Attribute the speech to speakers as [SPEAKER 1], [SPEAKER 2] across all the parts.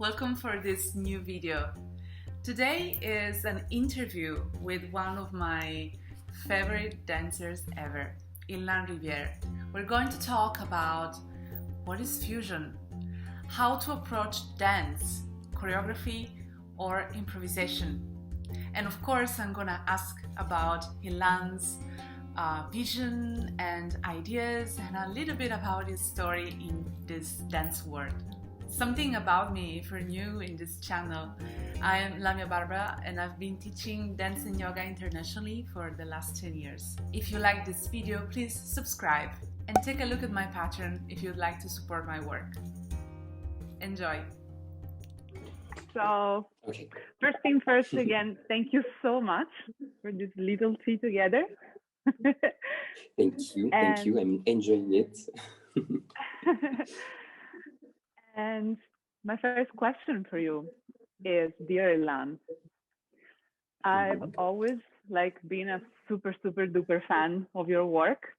[SPEAKER 1] Welcome for this new video. Today is an interview with one of my favorite dancers ever, Illan Rivière. We're going to talk about what is fusion, how to approach dance, choreography, or improvisation. And of course, I'm gonna ask about Illan's vision and ideas and a little bit about his story in this dance world. Something about me, if you're new in this channel, I am Lamia Barbara and I've been teaching dance and yoga internationally for the last 10 years. If you like this video, please subscribe and take a look at my Patreon if you'd like to support my work. Enjoy!
[SPEAKER 2] So, First thing first, again, thank you so much for this little tea together.
[SPEAKER 3] Thank you. I'm enjoying it.
[SPEAKER 2] And my first question for you is, dear Illan, I've always been a super duper fan of your work,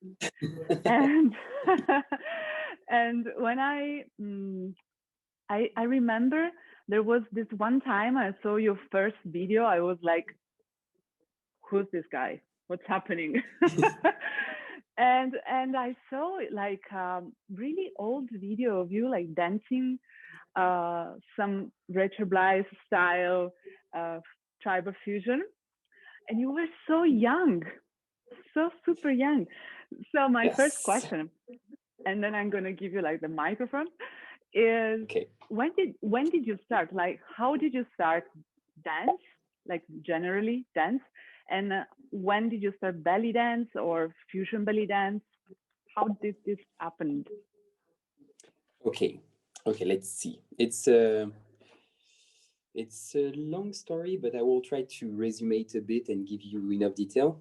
[SPEAKER 2] and and when I remember there was this one time I saw your first video, I was like, who's this guy? What's happening? and I saw really old video of you dancing some Rachel Blythe style tribal fusion, and you were so young, so super young. So my first question, and then I'm gonna give you the microphone, is when did you start? How did you start dance? Generally dance, and when did you start belly dance or fusion belly dance? How did this happen?
[SPEAKER 3] Okay, let's see. It's a long story, but I will try to resume it a bit and give you enough detail.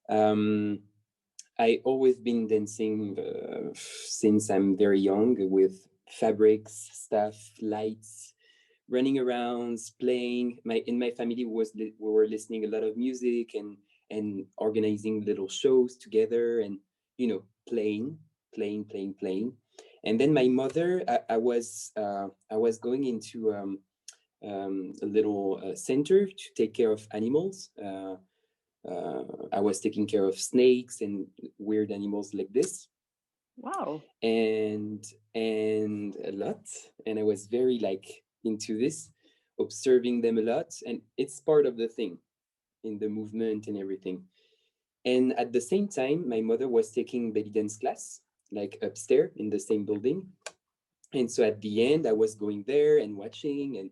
[SPEAKER 3] I always been dancing since I'm very young, with fabrics, stuff, lights, running around, playing. In my family we were listening a lot of music and organizing little shows together, and playing. And then my mother, I was going into a little center to take care of animals. I was taking care of snakes and weird animals like this.
[SPEAKER 2] Wow.
[SPEAKER 3] And a lot, and I was very into this, observing them a lot, and it's part of the thing in the movement and everything. And at the same time, my mother was taking belly dance class upstairs in the same building, and so at the end I was going there and watching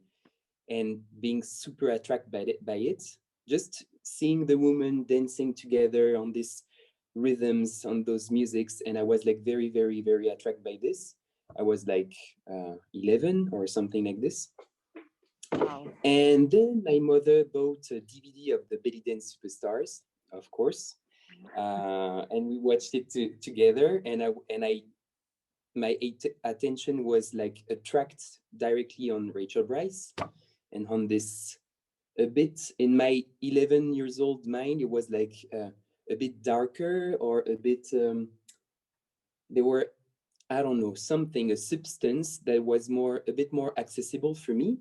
[SPEAKER 3] and being super attracted by it, just seeing the women dancing together on these rhythms, on those musics, and I was very attracted by this. I was 11 or something like this.
[SPEAKER 2] Wow.
[SPEAKER 3] And then my mother bought a DVD of the Belly Dance Superstars, of course, and we watched it together. And my attention was attracted directly on Rachel Blythe, and on this a bit in my 11 years old mind, it was a bit darker, or a bit there were, I don't know, a substance that was a bit more accessible for me.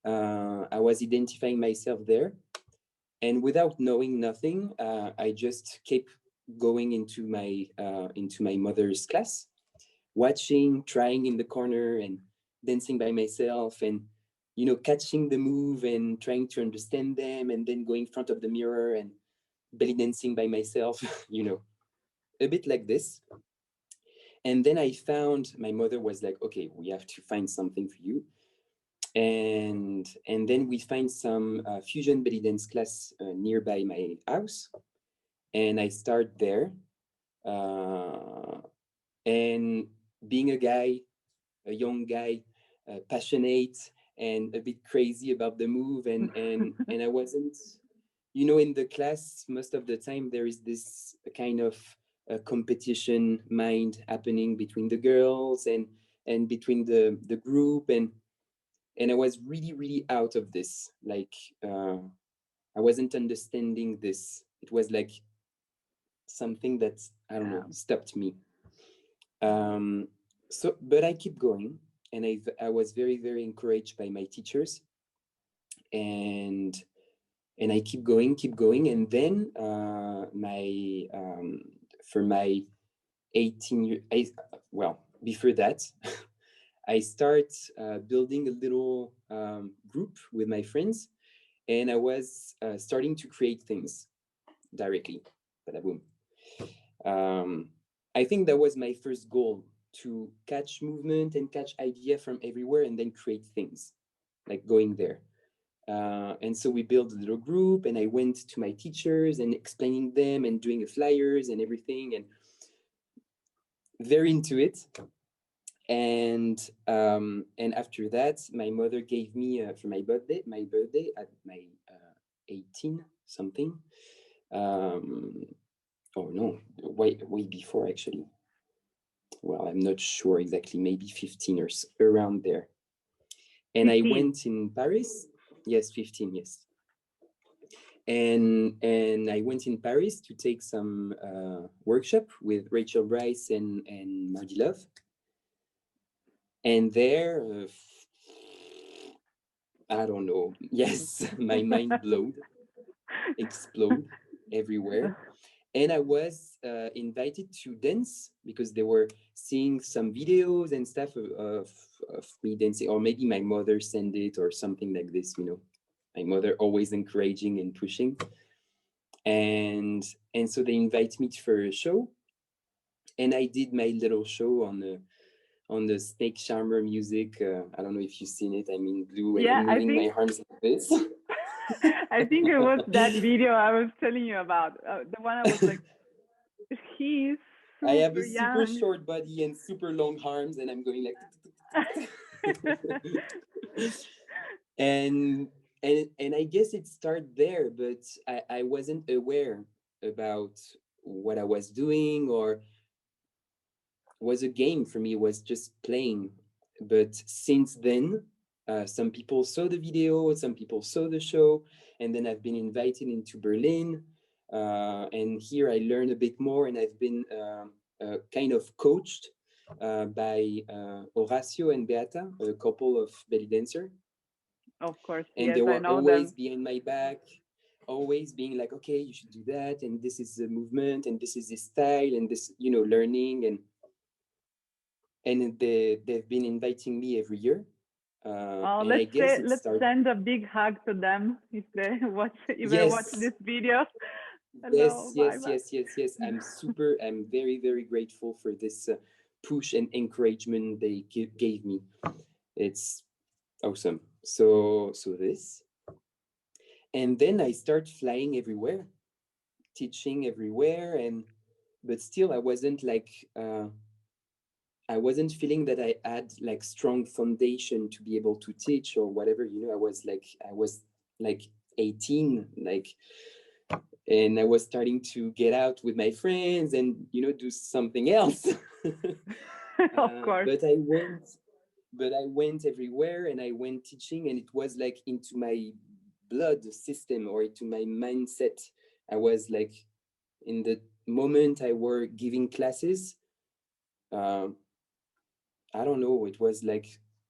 [SPEAKER 3] I was identifying myself there, and without knowing nothing, I just kept going into my mother's class, watching, trying in the corner and dancing by myself, and catching the move and trying to understand them, and then going in front of the mirror and belly dancing by myself, a bit like this. And then I found, my mother was like, okay, we have to find something for you. And then we find some fusion belly dance class nearby my house. And I start there. And being a young guy, passionate and a bit crazy about the move. And I wasn't, in the class, most of the time, there is this kind of competition mind happening between the girls and between the group. And I was really out of this. I wasn't understanding this. It was something that, I don't know, stopped me. So, but I keep going. I was very, very encouraged by my teachers, and I keep going, and then for my 18 years, before that, I start building a little group with my friends, and I was starting to create things directly. Bada boom. I think that was my first goal, to catch movement and catch idea from everywhere and then create things, like going there. And so we built a little group, and I went to my teachers and explaining them and doing flyers and everything, and very into it. And after that, my mother gave me for my birthday at my 18 something. Oh no, way before actually. Well, I'm not sure exactly, maybe 15 or around there. And 15. I went in Paris. Yes, 15, yes. And I went in Paris to take some workshop with Rachel Bryce and Mardi Love. And there, I don't know. Yes, my mind explode everywhere. And I was invited to dance because they were seeing some videos and stuff of me dancing, or maybe my mother sent it or something like this, you know. My mother always encouraging and pushing. And so they invite me for a show. And I did my little show on the snake charmer music. I don't know if you've seen it. I'm in blue and I'm moving my arms like this.
[SPEAKER 2] I think it was that video I was telling you about. The one I was like, he's super
[SPEAKER 3] I have a
[SPEAKER 2] young.
[SPEAKER 3] super short body and super long arms, and I'm going like. and I guess it started there, but I wasn't aware about what I was doing, or was a game for me. It was just playing. But since then, some people saw the video, some people saw the show, and then I've been invited into Berlin, and here I learned a bit more, and I've been kind of coached by Horacio and Beata, a couple of belly dancer.
[SPEAKER 2] Of course,
[SPEAKER 3] and
[SPEAKER 2] yes,
[SPEAKER 3] they were
[SPEAKER 2] I know
[SPEAKER 3] always
[SPEAKER 2] them.
[SPEAKER 3] behind my back, always being like, okay, you should do that, and this is the movement, and this is the style, and this, you know, learning, and they've been inviting me every year. And I guess
[SPEAKER 2] let's send a big hug to them if they watch this video. Hello,
[SPEAKER 3] yes. I'm very, very grateful for this push and encouragement they gave me. It's awesome. So this, and then I start flying everywhere, teaching everywhere, but still I wasn't like I wasn't feeling that I had like strong foundation to be able to teach or whatever, you know. I was like 18, like, and I was starting to get out with my friends and, you know, do something else.
[SPEAKER 2] Of course.
[SPEAKER 3] But I went everywhere, and I went teaching, and it was like into my blood system or into my mindset. I was like, in the moment I were giving classes, I don't know, it was like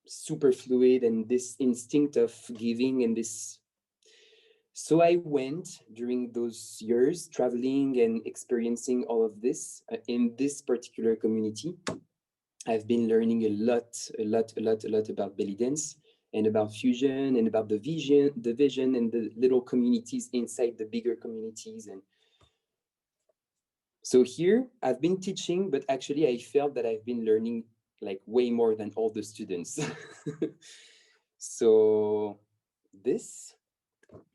[SPEAKER 3] super fluid, and this instinct of giving, and this. So I went during those years traveling and experiencing all of this in this particular community. I've been learning a lot about belly dance, and about fusion, and about the vision and the little communities inside the bigger communities. And so here I've been teaching, but actually I felt that I've been learning like way more than all the students. So this.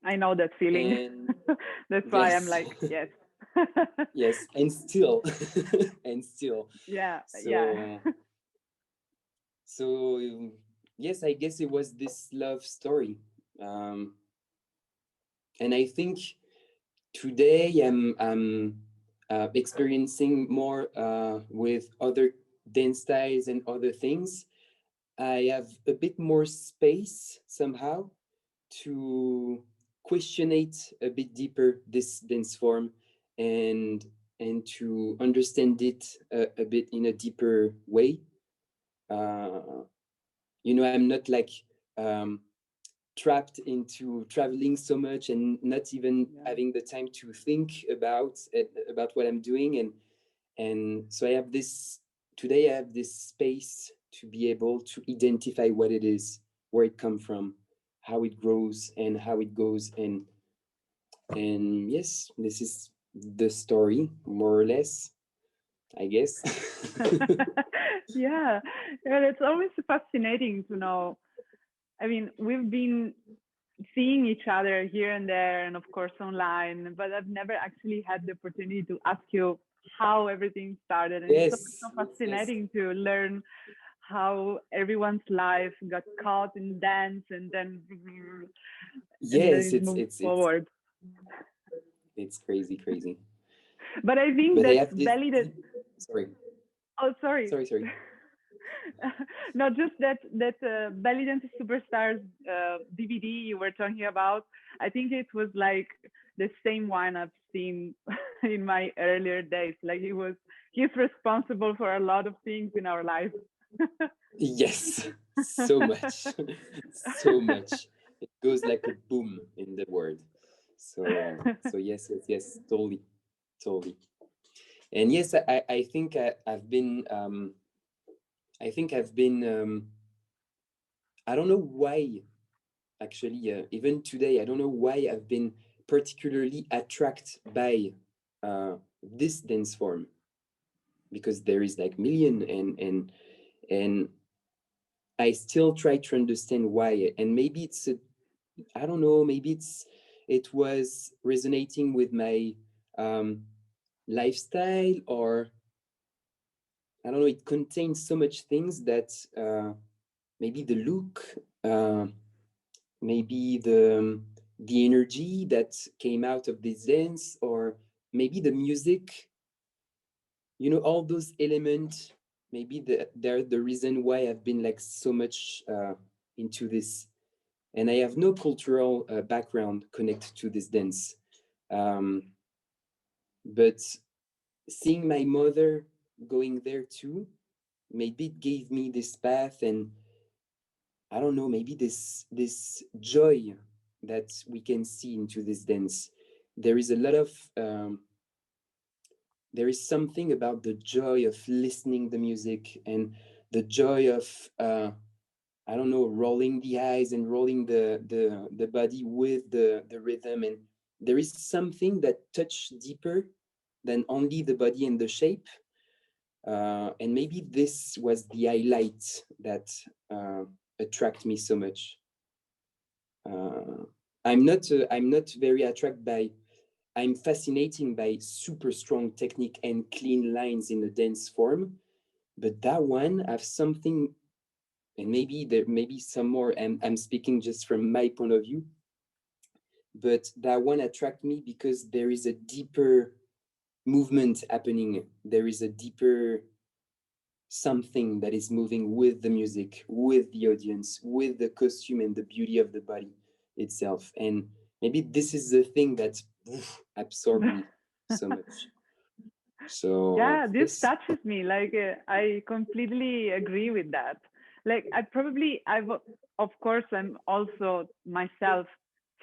[SPEAKER 2] I know that feeling.
[SPEAKER 3] And
[SPEAKER 2] that's why I'm like, yes.
[SPEAKER 3] Yes, and still.
[SPEAKER 2] Yeah,
[SPEAKER 3] so,
[SPEAKER 2] yeah.
[SPEAKER 3] So yes, I guess it was this love story. And I think today I'm experiencing more with other dance styles and other things. I have a bit more space somehow to questionate a bit deeper this dance form, and to understand it a bit in a deeper way. I'm not like trapped into traveling so much and not even having the time to think about what I'm doing. And so today I have this space to be able to identify what it is, where it comes from, how it grows and how it goes. And yes, this is the story, more or less, I guess.
[SPEAKER 2] Yeah, it's always fascinating to know. I mean, we've been seeing each other here and there, and of course online, but I've never actually had the opportunity to ask you how everything started. And it's so fascinating to learn how everyone's life got caught in dance and then it's forward.
[SPEAKER 3] It's crazy.
[SPEAKER 2] But I think that belly dance.
[SPEAKER 3] Sorry.
[SPEAKER 2] Oh, sorry.
[SPEAKER 3] Sorry.
[SPEAKER 2] Not just that Belly Dance Superstars DVD you were talking about. I think it was like the same one I've seen in my earlier days. Like he's responsible for a lot of things in our life.
[SPEAKER 3] Yes, so much. So much. It goes like a boom in the word. So yes, totally. And yes, I think I've been I don't know why, actually, even today, I don't know why I've been particularly attracted by this dance form, because there is like million, and I still try to understand why. And maybe I don't know, maybe it was resonating with my lifestyle, or I don't know, it contains so much things that maybe the look, maybe the energy that came out of this dance, or maybe the music, all those elements, maybe they're the reason why I've been like so much into this. And I have no cultural background connected to this dance. But seeing my mother going there too, maybe it gave me this path, and I don't know, maybe this joy that we can see into this dance. There is a lot of there is something about the joy of listening the music, and the joy of I don't know, rolling the eyes and rolling the body with the rhythm. And there is something that touch deeper than only the body and the shape. And maybe this was the highlight that attract me so much. I'm not very attracted by. I'm fascinated by super strong technique and clean lines in the dance form, but that one have something, and maybe there may be some more. And I'm speaking just from my point of view, but that one attract me because there is a deeper movement happening. There is a deeper something that is moving with the music, with the audience, with the costume and the beauty of the body itself. And maybe this is the thing that absorbed me so much. So
[SPEAKER 2] yeah, this touches me. Like I completely agree with that. Like I've of course I'm also myself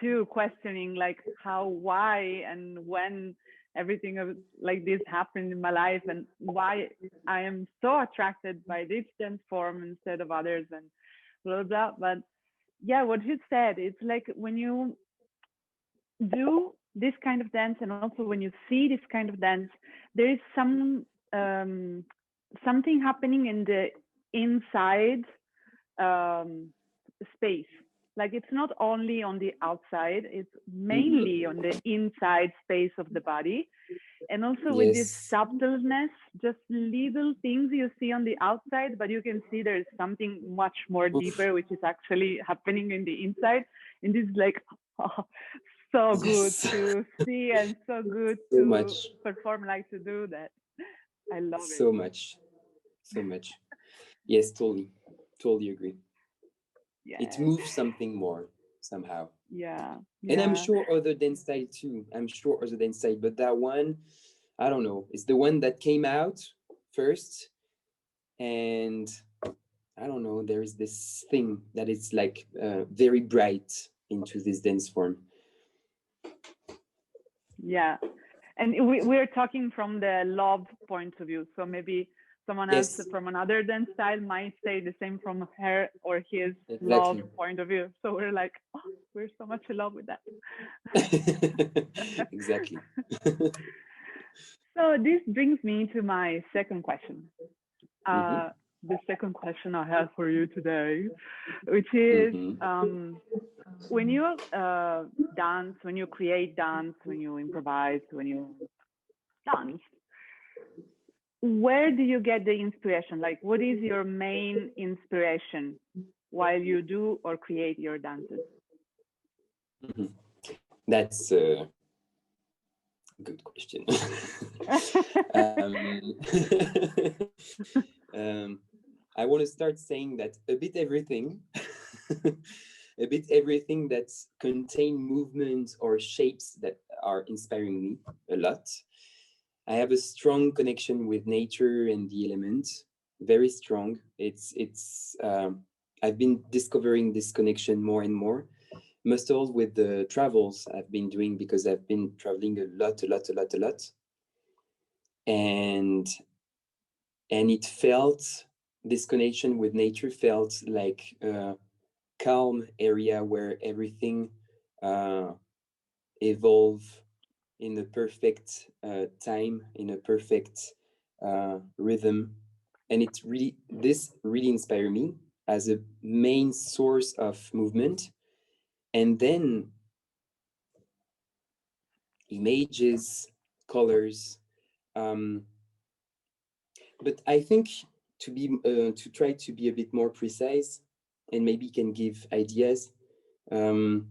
[SPEAKER 2] too questioning like how, why, and when everything like this happened in my life, and why I am so attracted by this dance form instead of others, and blah blah. But yeah, what you said, it's like when you do this kind of dance, and also when you see this kind of dance, there is something happening in the inside space. Like it's not only on the outside, it's mainly on the inside space of the body. And also with this subtleness, just little things you see on the outside, but you can see there's something much more deeper, which is actually happening in the inside. And this is like, oh, so good to see, and so good to perform, like to do that. I love it.
[SPEAKER 3] So much. Yes, totally agree. Yeah. It moves something more somehow.
[SPEAKER 2] Yeah.
[SPEAKER 3] And I'm sure other dance style too. But that one, I don't know. It's the one that came out first, and I I don't know, there is this thing that is like very bright into this dance form.
[SPEAKER 2] Yeah. And we're talking from the love point of view. So maybe someone else from another dance style might say the same from her or his love point of view. So we're like, oh, we're so much in love with that.
[SPEAKER 3] Exactly.
[SPEAKER 2] So this brings me to my second question. The second question I have for you today, which is when you dance, when you create dance, when you improvise, when you dance, where do you get the inspiration? Like, what is your main inspiration while you do or create your dances?
[SPEAKER 3] That's a good question. I want to start saying that a bit everything, a bit everything that contain movements or shapes that are inspiring me a lot. I have a strong connection with nature and the elements, very strong. I've been discovering this connection more and more, most of all with the travels I've been doing, because I've been traveling a lot. And it felt, this connection with nature felt like a calm area where everything evolve in a perfect time, in a perfect rhythm. And this really inspired me as a main source of movement. And then images, colors. But I think to try to be a bit more precise and maybe can give ideas, I'm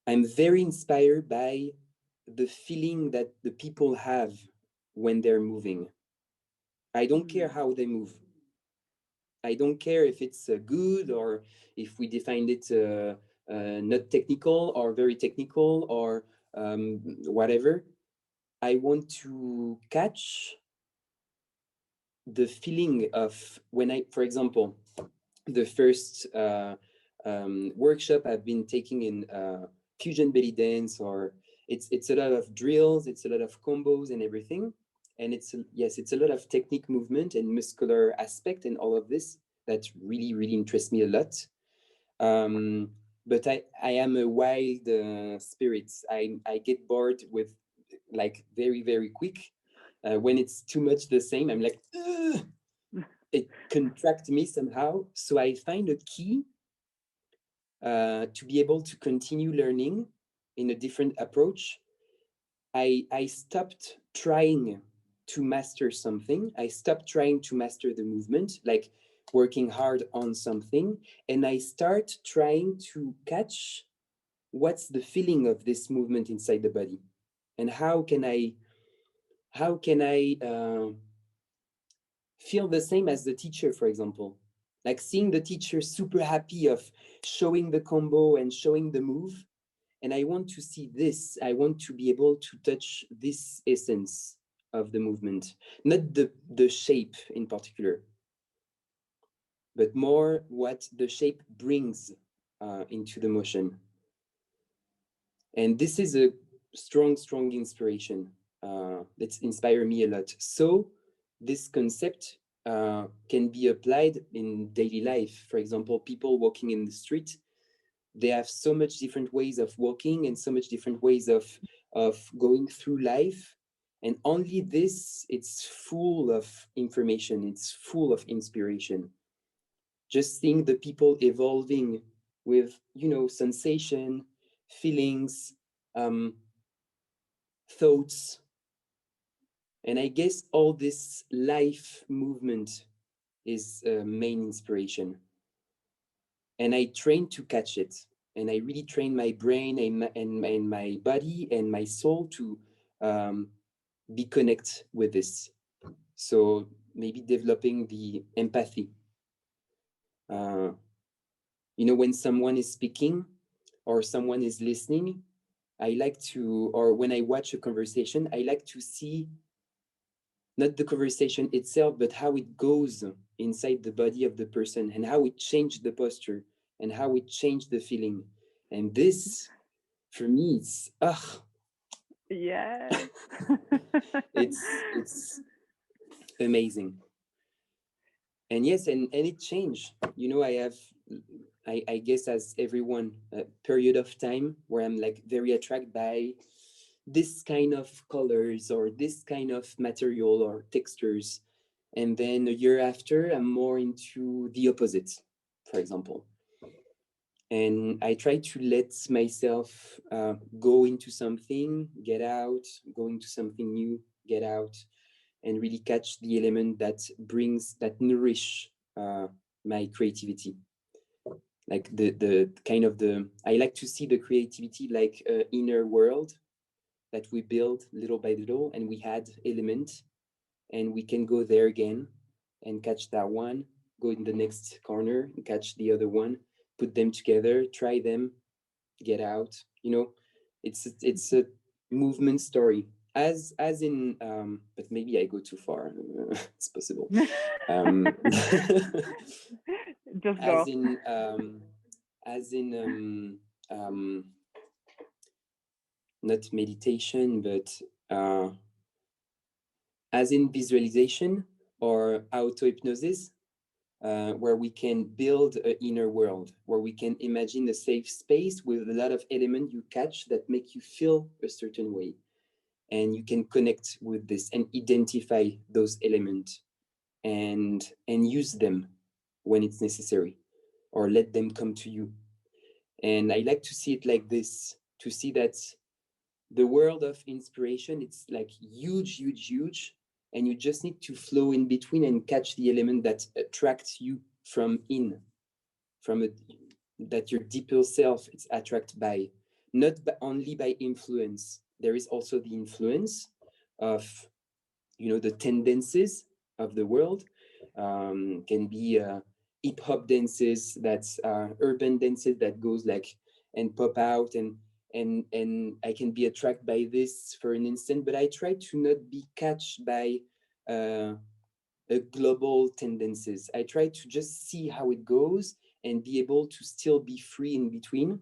[SPEAKER 3] very inspired by the feeling that the people have when they're moving. I don't care how they move. I don't care if it's good or if we defined it not technical or very technical or whatever. I want to catch the feeling of when for example, the first workshop I've been taking in Fusion Bellydance, or it's a lot of drills, it's a lot of combos and everything. And it's a lot of technique, movement, and muscular aspect, and all of this that really interests me a lot. But I am a wild spirit. I get bored with like very quick. When it's too much the same, I'm like, ugh! It contracts me somehow. So I find a key to be able to continue learning in a different approach. I stopped trying to master something. I stopped trying to master the movement, like working hard on something, and I start trying to catch what's the feeling of this movement inside the body, and how can I feel the same as the teacher, for example, like seeing the teacher super happy of showing the combo and showing the move. And I want to see this. I want to be able to touch this essence of the movement, not the shape in particular, but more what the shape brings into the motion. And this is a strong inspiration that's inspired me a lot. So this concept can be applied in daily life. For example, people walking in the street, they have so much different ways of walking and so much different ways of going through life. And only this, it's full of information, it's full of inspiration. Just seeing the people evolving with, sensation, feelings, thoughts. And I guess all this life movement is main inspiration. And I train to catch it. And I really train my brain and my body and my soul to be connect with this. So maybe developing the empathy. When someone is speaking or someone is listening, I like to, or when I watch a conversation, I like to see not the conversation itself, but how it goes inside the body of the person, and how it changed the posture and how it changed the feeling. And this, for me, it's
[SPEAKER 2] Yes.
[SPEAKER 3] it's amazing. And yes, and it changed. You know, I have, I guess, as everyone, a period of time where I'm like very attracted by this kind of colors or this kind of material or textures. And then a year after, I'm more into the opposite, for example. And I try to let myself go into something, get out, go into something new, get out, and really catch the element that brings, that nourish my creativity. Like the kind of the, I like to see the creativity like an inner world that we build little by little, and we add element, and we can go there again and catch that one, go in the next corner and catch the other one, put them together, try them, get out. You know, it's a movement story. As in, but maybe I go too far. It's possible.
[SPEAKER 2] Just go.
[SPEAKER 3] As in, not meditation, but as in visualization or auto-hypnosis, where we can build an inner world, where we can imagine a safe space with a lot of elements you catch that make you feel a certain way. And you can connect with this and identify those elements and use them when it's necessary, or let them come to you. And I like to see it like this, to see that the world of inspiration, it's like huge, huge, huge, and you just need to flow in between and catch the element that attracts you from that your deeper self is attracted by, not only by influence. There is also the influence of, you know, the tendencies of the world. Can be hip hop dances, that's urban dances that goes like and pop out, and I can be attracted by this for an instant, but I try to not be catched by a global tendencies. I try to just see how it goes and be able to still be free in between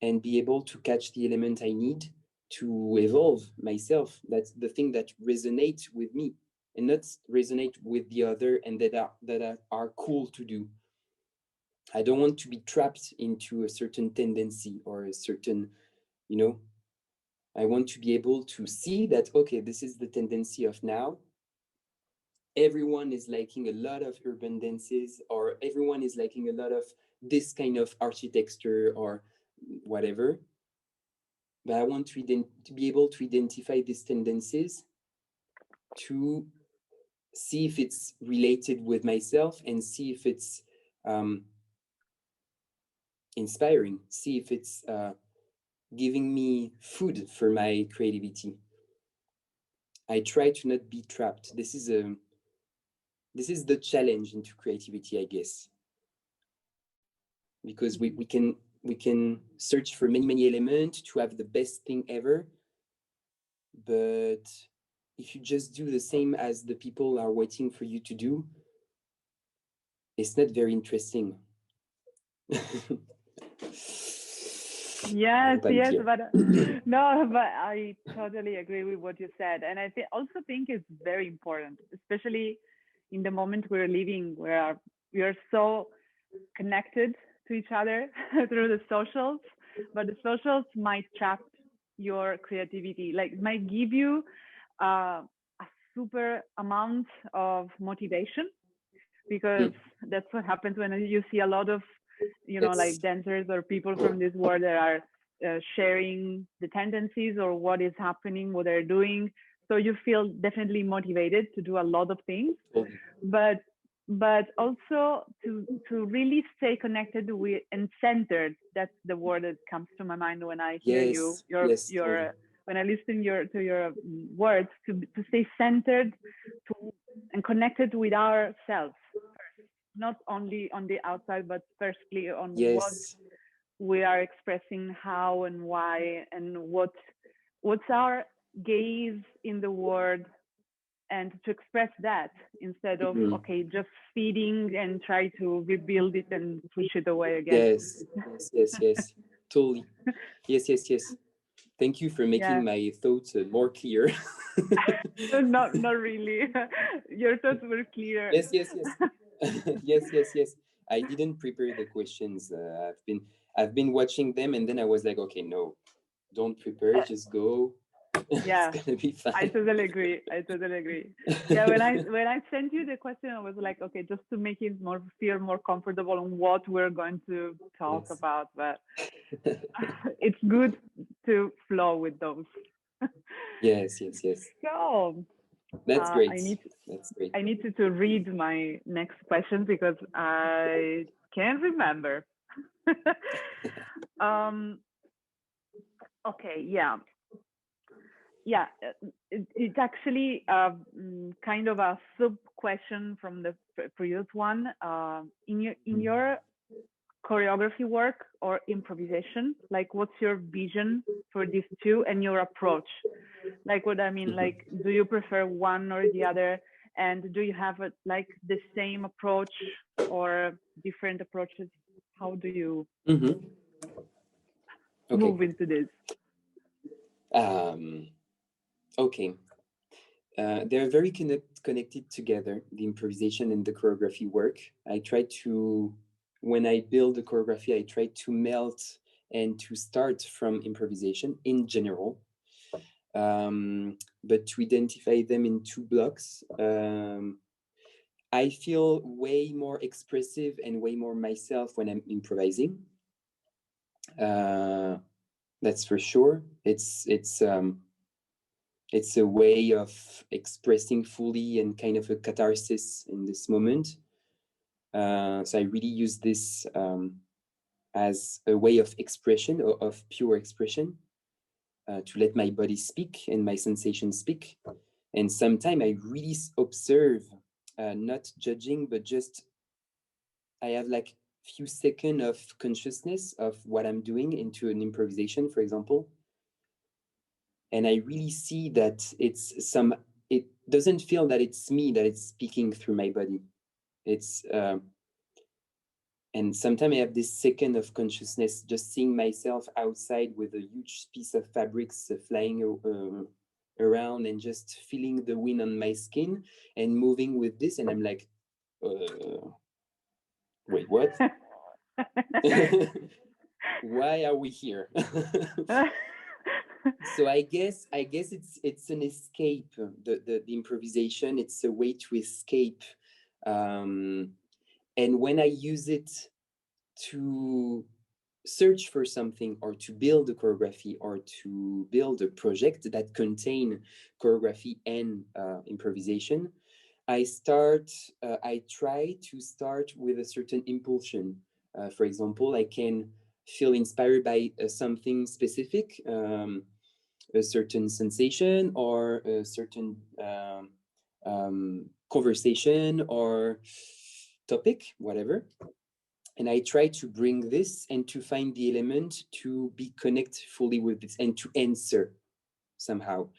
[SPEAKER 3] and be able to catch the element I need to evolve myself. That's the thing that resonates with me and not resonate with the other and that are cool to do. I don't want to be trapped into a certain tendency or a certain, you know, I want to be able to see that, okay, this is the tendency of now. Everyone is liking a lot of urban dances, or everyone is liking a lot of this kind of architecture or whatever. But I want to be able to identify these tendencies, to see if it's related with myself and see if it's inspiring, see if it's giving me food for my creativity. I try to not be trapped. This is the challenge into creativity, I guess, because we can search for many elements to have the best thing ever, but if you just do the same as the people are waiting for you to do, it's not very interesting.
[SPEAKER 2] Yes, yes,
[SPEAKER 3] Clear.
[SPEAKER 2] but no, but I totally agree with what you said, and I also think it's very important, especially in the moment we're living, where we are so connected to each other through the socials, but the socials might trap your creativity, like might give you a super amount of motivation, because that's what happens when you see a lot of, you know, like dancers or people from this world that are sharing the tendencies or what is happening, what they're doing. So you feel definitely motivated to do a lot of things, but also to really stay connected with and centered. That's the word that comes to my mind when I hear you. Your when I listen to your words, to stay centered and connected with ourselves, not only on the outside, but firstly on what we are expressing, how and why, and what's our gaze in the world and to express that instead of
[SPEAKER 3] Mhm.
[SPEAKER 2] okay, just feeding and try to rebuild it and push it away again.
[SPEAKER 3] Yes, yes, yes, yes, totally. Yes, yes, yes. Thank you for making
[SPEAKER 2] Yeah.
[SPEAKER 3] my thoughts more clear.
[SPEAKER 2] Not really. Your thoughts were clear.
[SPEAKER 3] Yes, yes, yes. Yes, yes, yes. I didn't prepare the questions. I've been watching them, and then I was like, okay, no, don't prepare, just go.
[SPEAKER 2] Yeah,
[SPEAKER 3] It's gonna be fine.
[SPEAKER 2] I totally agree. I totally agree. Yeah, when I sent you the question, I was like, okay, just to make it more feel more comfortable on what we're going to talk
[SPEAKER 3] Yes.
[SPEAKER 2] about, but it's good to flow with those.
[SPEAKER 3] Yes, yes, yes.
[SPEAKER 2] So
[SPEAKER 3] That's great.
[SPEAKER 2] I need
[SPEAKER 3] That's great.
[SPEAKER 2] I need to read my next question because I can't remember. um, okay, yeah. Yeah, it's actually kind of a sub question from the previous one. In your choreography work or improvisation, like what's your vision for these two and your approach? Like what I mean, like do you prefer one or the other? And do you have like the same approach or different approaches? How do you
[SPEAKER 3] Okay.
[SPEAKER 2] move into this?
[SPEAKER 3] Okay. They're very connected together, the improvisation and the choreography work. When I build the choreography, I try to melt and to start from improvisation in general, but to identify them in two blocks. I feel way more expressive and way more myself when I'm improvising. That's for sure. It's a way of expressing fully and kind of a catharsis in this moment. So I really use this as a way of expression, of pure expression, to let my body speak and my sensations speak. And sometimes I really observe, not judging, but just I have like few seconds of consciousness of what I'm doing into an improvisation, for example. And I really see that it doesn't feel that it's me that it's speaking through my body. It's and sometimes I have this second of consciousness, just seeing myself outside with a huge piece of fabrics flying around and just feeling the wind on my skin and moving with this. And I'm like, wait, what? Why are we here? So I guess it's an escape. The improvisation, it's a way to escape. And when I use it to search for something or to build a choreography or to build a project that contain choreography and improvisation, I try to start with a certain impulsion. For example, I can feel inspired by something specific, a certain sensation or a certain conversation or topic, whatever. And I try to bring this and to find the element to be connect fully with this and to answer somehow,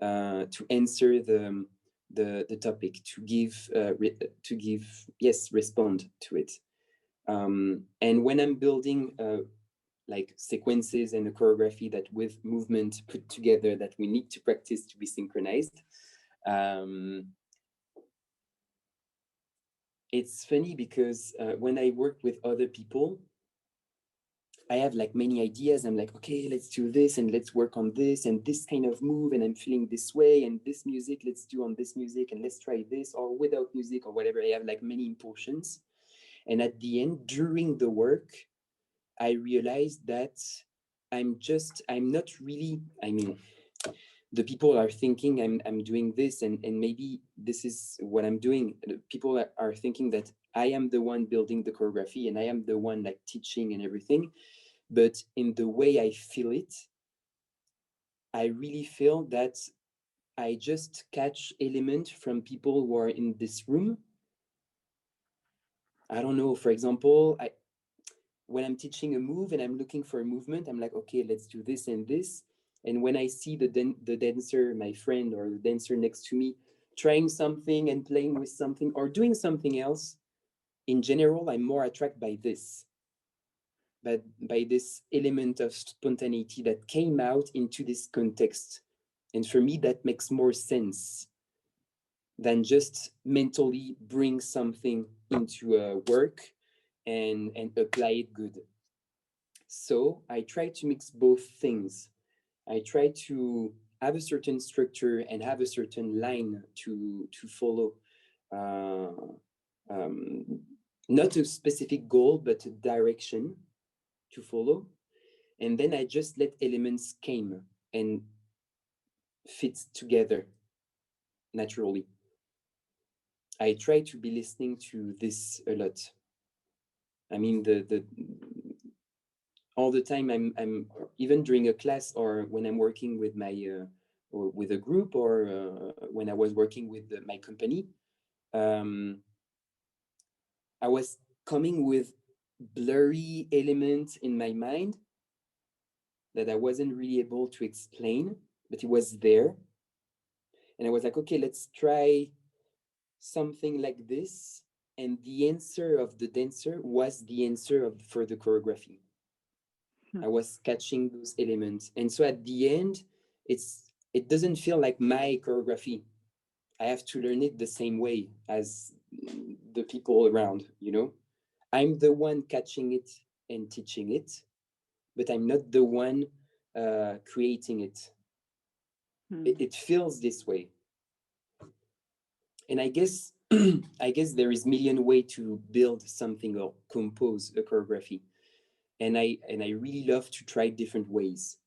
[SPEAKER 3] to answer the topic, to give yes, respond to it. And when I'm building like sequences and a choreography that with movement put together that we need to practice to be synchronized, it's funny because when I work with other people, I have like many ideas. I'm like, okay, let's do this and let's work on this and this kind of move. And I'm feeling this way and this music, let's do on this music and let's try this or without music or whatever. I have like many impulsions. And at the end, during the work, I realized that I'm not really, I mean, the people are thinking I'm doing this and maybe this is what I'm doing. People are thinking that I am the one building the choreography and I am the one like teaching and everything. But in the way I feel it, I really feel that I just catch element from people who are in this room. I don't know, for example, when I'm teaching a move and I'm looking for a movement, I'm like, okay, let's do this and this. And when I see the dancer, my friend or the dancer next to me, trying something and playing with something or doing something else, in general, I'm more attracted by this. But by this element of spontaneity that came out into this context. And for me, that makes more sense than just mentally bring something into a work and apply it good. So I try to mix both things. I try to have a certain structure and have a certain line to follow. Not a specific goal, but a direction to follow. And then I just let elements came and fit together naturally. I try to be listening to this a lot. I mean, all the time I'm even during a class or when I'm working with my or with a group or when I was working with my company, I was coming with blurry elements in my mind that I wasn't really able to explain, but it was there. And I was like, okay, let's try something like this. And the answer of the dancer was the answer for the choreography. I was catching those elements. And so at the end, it doesn't feel like my choreography. I have to learn it the same way as the people around, you know? I'm the one catching it and teaching it, but I'm not the one creating it. It feels this way. And I guess I guess there is million way to build something or compose a choreography. And I really love to try different ways.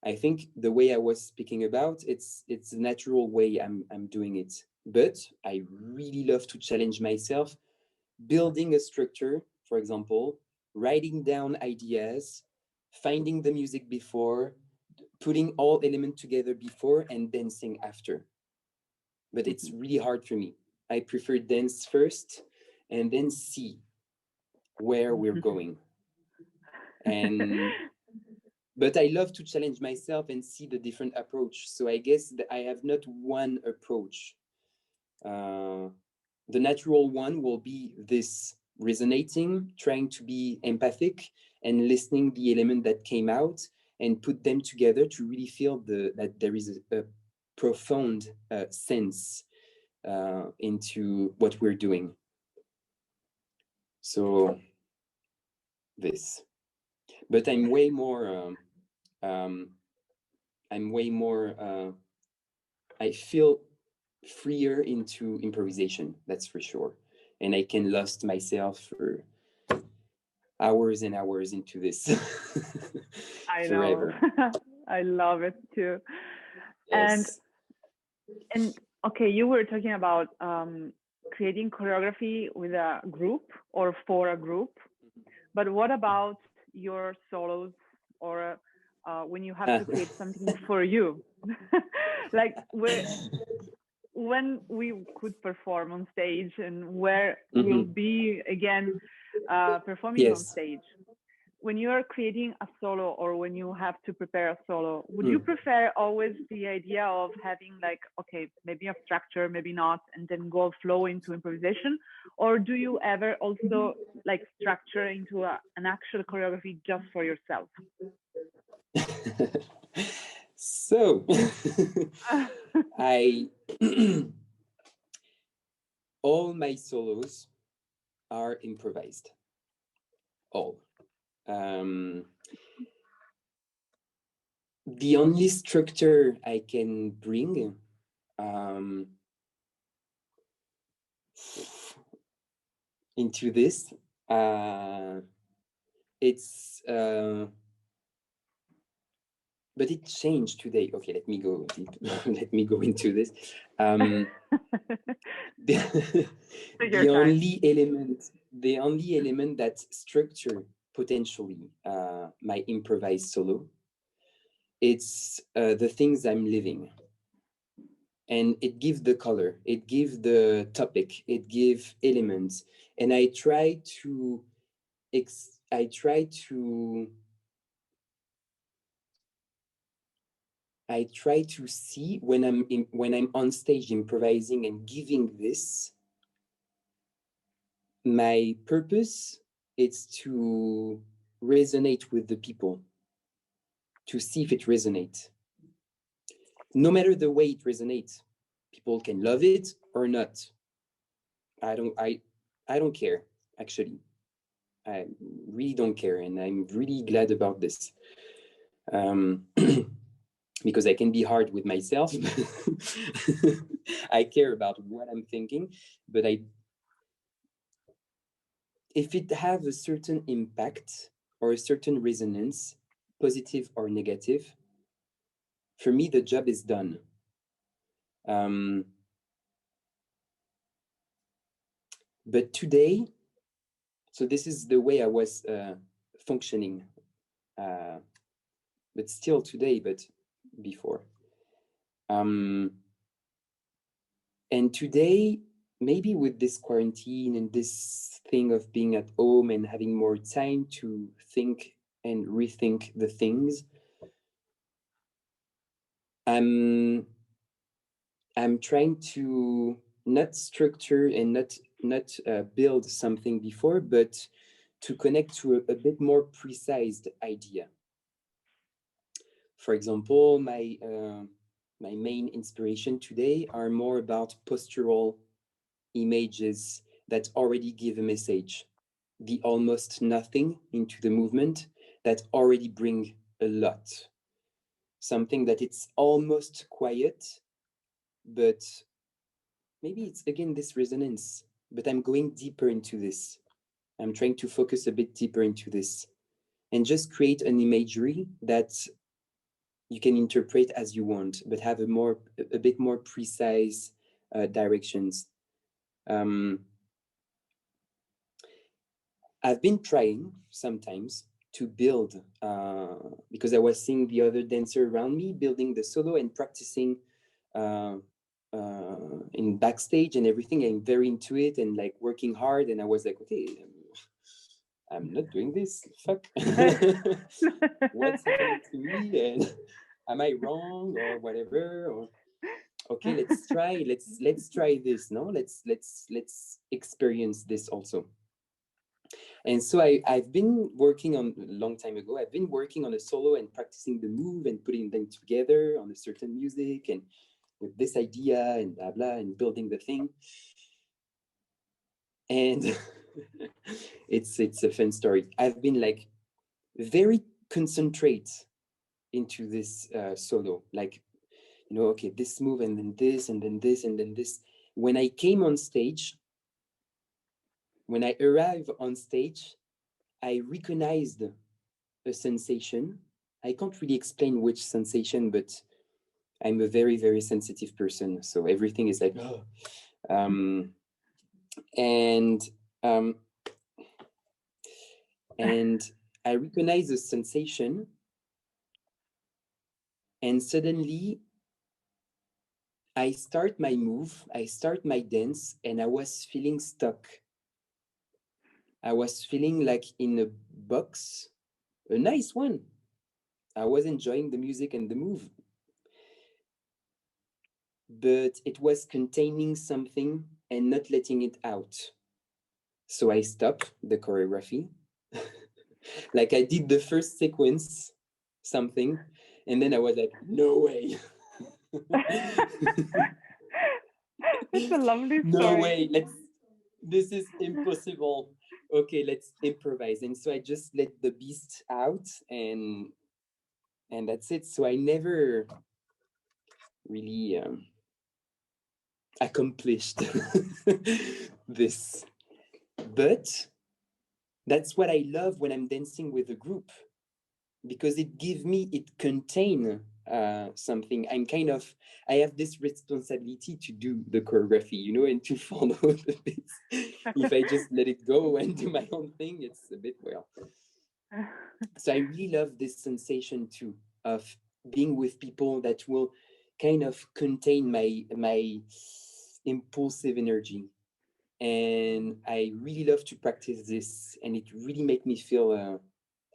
[SPEAKER 3] I think the way I was speaking about, it's a natural way I'm doing it. But I really love to challenge myself, building a structure, for example, writing down ideas, finding the music before, putting all elements together before and dancing after. But it's really hard for me. I prefer dance first and then see where we're going. And but I love to challenge myself and see the different approach. So I guess that I have not one approach. The natural one will be this resonating, trying to be empathic and listening the element that came out and put them together to really feel that there is a profound sense into what we're doing. So this, but I'm way more I feel freer into improvisation, that's for sure. And I can lost myself for hours and hours into this.
[SPEAKER 2] I
[SPEAKER 3] forever.
[SPEAKER 2] know. I love it too. Yes. And okay, you were talking about creating choreography with a group or for a group, but what about your solos or when you have to create something for you? Like when we could perform on stage and where we'll be again performing on stage. When you are creating a solo or when you have to prepare a solo, would you prefer always the idea of having like, okay, maybe a structure, maybe not, and then go flow into improvisation? Or do you ever also like structure into an actual choreography just for yourself?
[SPEAKER 3] So all my solos are improvised. All. The only structure I can bring into this, it's but it changed today. Okay, let me go deep. Let me go into this. The only element that structure potentially my improvised solo, it's the things I'm living. And it gives the color, it gives the topic, it gives elements. And I try to I try to see when I'm on stage improvising and giving this, my purpose is to resonate with the people, to see if it resonates. No matter the way it resonates, people can love it or not. I don't care, actually. I really don't care, and I'm really glad about this. Because I can be hard with myself. I care about what I'm thinking, but if it has a certain impact or a certain resonance, positive or negative, for me, the job is done. But today, so this is the way I was functioning, but still today, but before. And today, maybe with this quarantine and this thing of being at home and having more time to think and rethink the things, I'm trying to not structure and not build something before, but to connect to a bit more precise idea. For example, my main inspiration today are more about postural images that already give a message, the almost nothing into the movement that already bring a lot. Something that it's almost quiet, but maybe it's again this resonance, but I'm going deeper into this. I'm trying to focus a bit deeper into this and just create an imagery that you can interpret as you want, but have a bit more precise directions. I've been trying sometimes to build, because I was seeing the other dancer around me building the solo and practicing in backstage and everything. I'm very into it and like working hard. And I was like, okay, I'm not doing this. Fuck. What's happening to me? And am I wrong or whatever? Or okay, let's try this. No, let's experience this also. And so I've been working on a long time ago. I've been working on a solo and practicing the move and putting them together on a certain music and with this idea and blah blah and building the thing. And it's a fun story. I've been like very concentrate into this solo, like, you know, okay, this move and then this and then this and then this. When I came on stage, when I arrived on stage, I recognized a sensation. I can't really explain which sensation, but I'm a very, very sensitive person. So everything is like, oh. And I recognize the sensation, and suddenly I start my move, I start my dance, and I was feeling stuck. I was feeling like in a box, a nice one. I was enjoying the music and the move, but it was containing something and not letting it out. So I stopped the choreography. Like I did the first sequence, something, and then I was like, no way.
[SPEAKER 2] It's a lovely story.
[SPEAKER 3] No way, this is impossible. Okay, let's improvise. And so I just let the beast out and that's it. So I never really accomplished this. But that's what I love when I'm dancing with a group, because it contain something. I have this responsibility to do the choreography, you know, and to follow the beats. If I just let it go and do my own thing, it's a bit well. So I really love this sensation too of being with people that will kind of contain my impulsive energy. And I really love to practice this, and it really makes me feel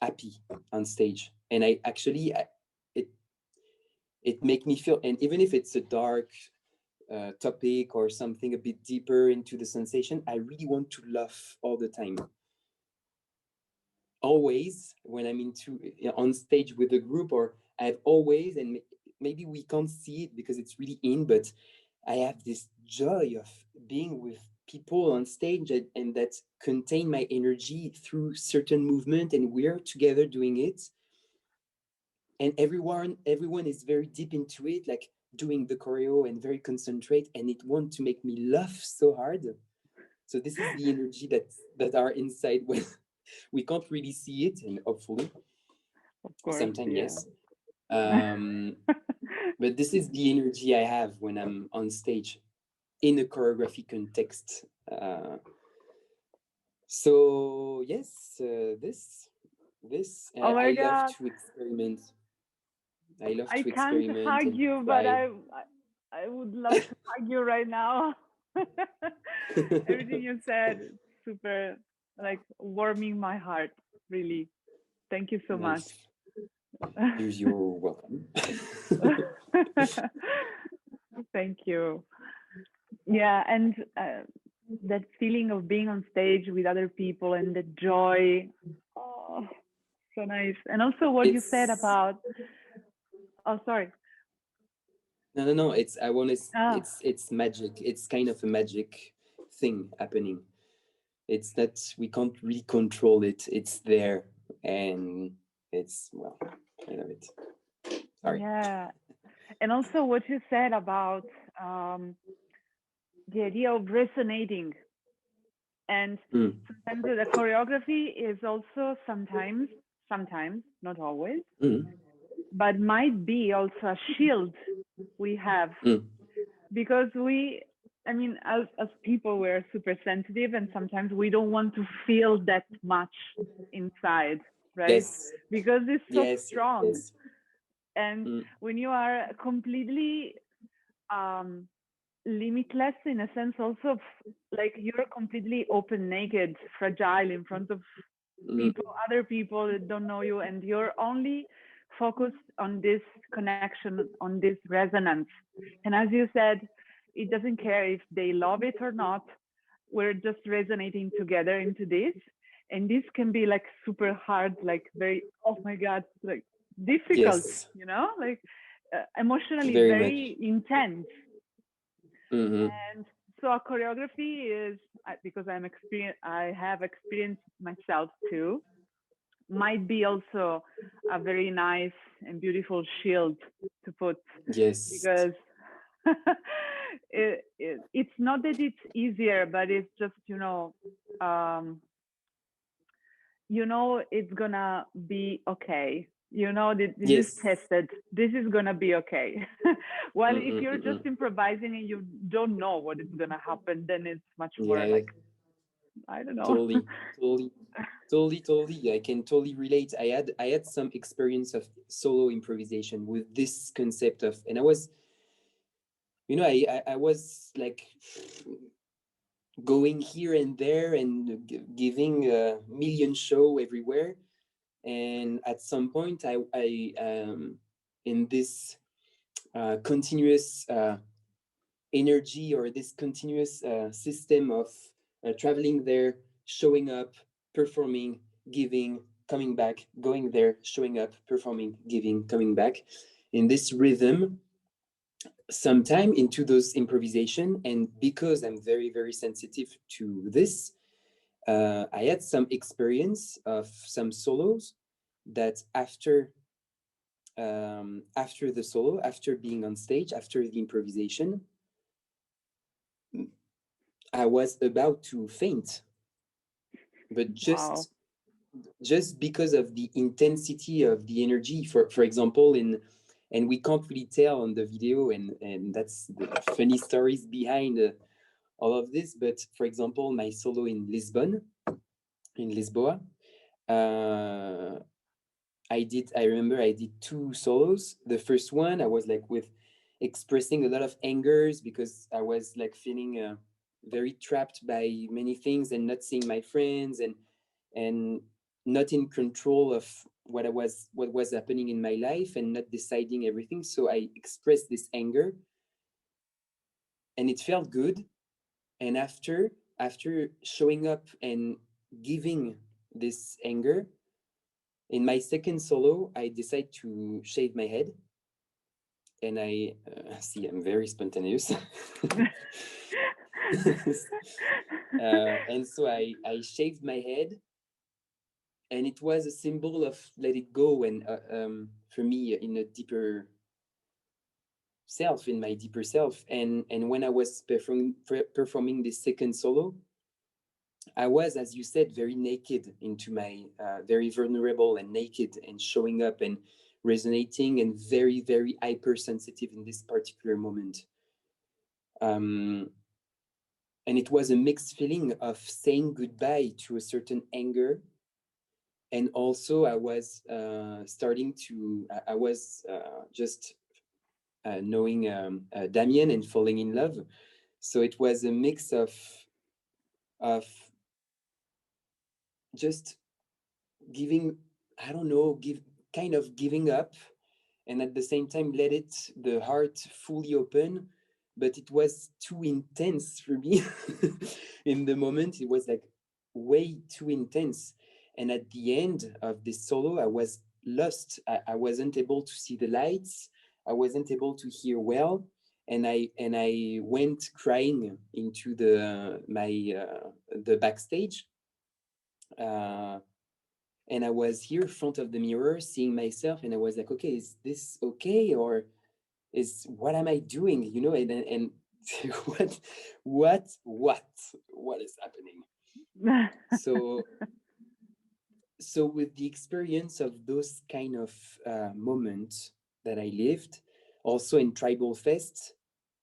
[SPEAKER 3] happy on stage. And it make me feel, and even if it's a dark topic or something a bit deeper into the sensation, I really want to laugh all the time. Always when I'm on stage with a group, or I've always, and maybe we can't see it because it's really in, but I have this joy of being with people on stage and that contain my energy through certain movement, and we're together doing it. And everyone is very deep into it, like doing the choreo and very concentrate, and it wants to make me laugh so hard. So this is the energy that are inside when we can't really see it, and hopefully
[SPEAKER 2] Of course,
[SPEAKER 3] sometimes
[SPEAKER 2] yeah.
[SPEAKER 3] yes. But this is the energy I have when I'm on stage in a choreography context. So yes, this
[SPEAKER 2] Oh my
[SPEAKER 3] I love
[SPEAKER 2] God.
[SPEAKER 3] to experiment. I love
[SPEAKER 2] I
[SPEAKER 3] to
[SPEAKER 2] can't
[SPEAKER 3] experiment
[SPEAKER 2] hug
[SPEAKER 3] and
[SPEAKER 2] you, but
[SPEAKER 3] try.
[SPEAKER 2] I would love to hug you right now. Everything you said, super, like warming my heart. Really, thank you so much.
[SPEAKER 3] Nice. You're welcome.
[SPEAKER 2] Thank you. Yeah, and that feeling of being on stage with other people and the joy. Oh, so nice. And also what you said
[SPEAKER 3] It's
[SPEAKER 2] about. Oh, sorry.
[SPEAKER 3] no. It's I want to.
[SPEAKER 2] Ah,
[SPEAKER 3] It's magic. It's kind of a magic thing happening. It's that we can't really control it. It's there, and it's well, I love it. Sorry.
[SPEAKER 2] yeah. And also what you said about the idea of resonating. And sometimes the choreography is also sometimes, not always, but might be also a shield we have because I mean, as people, we're super sensitive, and sometimes we don't want to feel that much inside, right?
[SPEAKER 3] Yes.
[SPEAKER 2] Because it's so
[SPEAKER 3] Yes.
[SPEAKER 2] strong.
[SPEAKER 3] Yes.
[SPEAKER 2] And when you are completely limitless in a sense, also like you're completely open, naked, fragile in front of people, other people that don't know you, and you're only focused on this connection, on this resonance. And as you said, it doesn't care if they love it or not. We're just resonating together into this. And this can be like super hard, like very, oh my God, like difficult,
[SPEAKER 3] Yes.
[SPEAKER 2] like emotionally
[SPEAKER 3] Very
[SPEAKER 2] very
[SPEAKER 3] much.
[SPEAKER 2] intense. And so a choreography is, because I have experienced myself too, might be also a very nice and beautiful shield to put,
[SPEAKER 3] Yes.
[SPEAKER 2] because it's not that it's easier, but it's just it's gonna be okay. This is
[SPEAKER 3] Yes.
[SPEAKER 2] tested. This is gonna be okay. While if you're just improvising and you don't know what is gonna happen, then it's much more
[SPEAKER 3] Yeah.
[SPEAKER 2] like, I don't know.
[SPEAKER 3] Totally. Totally. I can totally relate. I had some experience of solo improvisation with this concept of, and I was, I was like going here and there and giving a million show everywhere. And at some point, I in this continuous energy, or this continuous system of traveling there, showing up, performing, giving, coming back, going there, showing up, performing, giving, coming back, in this rhythm, sometime into those improvisation. And because I'm very, very sensitive to this, I had some experience of some solos that after the solo, after being on stage, after the improvisation, I was about to faint, but
[SPEAKER 2] Wow.
[SPEAKER 3] just because of the intensity of the energy. For example, and we can't really tell on the video, and that's the funny stories behind all of this. But for example, my solo in Lisboa, I remember I did two solos. The first one, I was like expressing a lot of angers because I was like feeling very trapped by many things and not seeing my friends and not in control of what was happening in my life and not deciding everything. So I expressed this anger, and it felt good. And after showing up and giving this anger, in my second solo, I decided to shave my head. And I see, I'm very spontaneous. And so I shaved my head, and it was a symbol of let it go. And for me, in a deeper self, in my deeper self. And when I was performing this second solo, I was, as you said, very naked, into my very vulnerable and naked, and showing up and resonating, and very, very hypersensitive in this particular moment. And it was a mixed feeling of saying goodbye to a certain anger. And also I was I was just knowing Damien and falling in love. So it was a mix of just giving, I don't know, kind of giving up, and at the same time let the heart fully open. But it was too intense for me. In the moment, it was like way too intense. And at the end of this solo, I was lost. I wasn't able to see the lights. I wasn't able to hear well. And I went crying into the backstage. And I was here in front of the mirror seeing myself, and I was like, okay, is this okay? Or what am I doing? You know, and what is happening? So with the experience of those kind of moments that I lived, also in Tribal Fest,